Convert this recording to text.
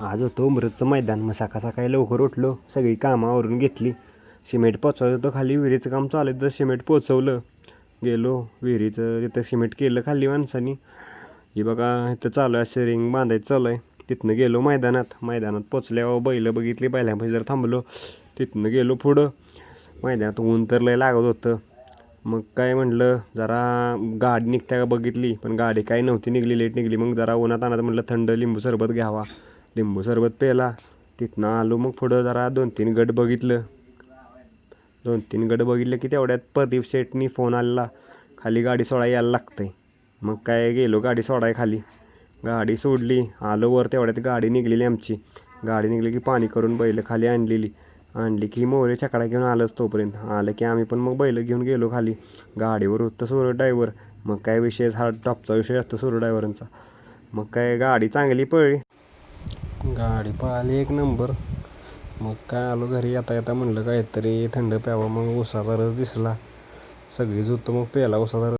आज होतं उमरचं मैदान. मग सकाळी लवकर उठलो, सगळी कामं आवरून घेतली. सिमेंट पोचवायचं होतं खाली, विहिरीचं काम चालू तर सिमेंट पोचवलं. गेलो विहिरीचं तिथं सिमेंट केलं खाली माणसानी. ही बघा इथं चालू आहे, असं रिंग बांधायचं चालू आहे. तिथनं गेलो मैदानात पोचल्यावर बैलं बघितली, बैलांपाशी जर थांबलो. तिथनं गेलो पुढं. मैदानात ऊन तर लय लागत होतं. मग काय म्हटलं जरा गाडी निघत्या का बघितली, पण गाडी काही नव्हती निघली, लेट निघली. मग जरा उन्हात आणत म्हटलं थंड लिंबू सरबत घ्यावा, लिंबू सरबत प्यायला. तिथनं आलो मग पुढं जरा 2-3 गट बघितलं. 2-3 गट बघितलं की तेवढ्यात प्रदीप शेटनी फोन आला, खाली गाडी सोडायला यायला लागतंय. मग काय गेलो गाडी सोडाय खाली. गाडी सोडली, आलो वर. तेवढ्यात गाडी निघलेली आमची. गाडी निघली की पाणी करून बैल खाली आणली की मोरे छकडा घेऊन आलंच. तोपर्यंत आलं की आम्ही पण मग बैल घेऊन गेलो खाली. गाडीवर होतं सूर्य ड्रायव्हर. मग काय विषय हा टॉपचा विषय असतो सूर्य ड्रायव्हरांचा. मग काय गाडी चांगली पळली, गाडी पळाली 1 नंबर. मग काय आलो घरी येता म्हणलं काहीतरी थंड प्यावं. मग उसाचा रस दिसला, सगळीच होतं मग प्यायला उसाचा रस.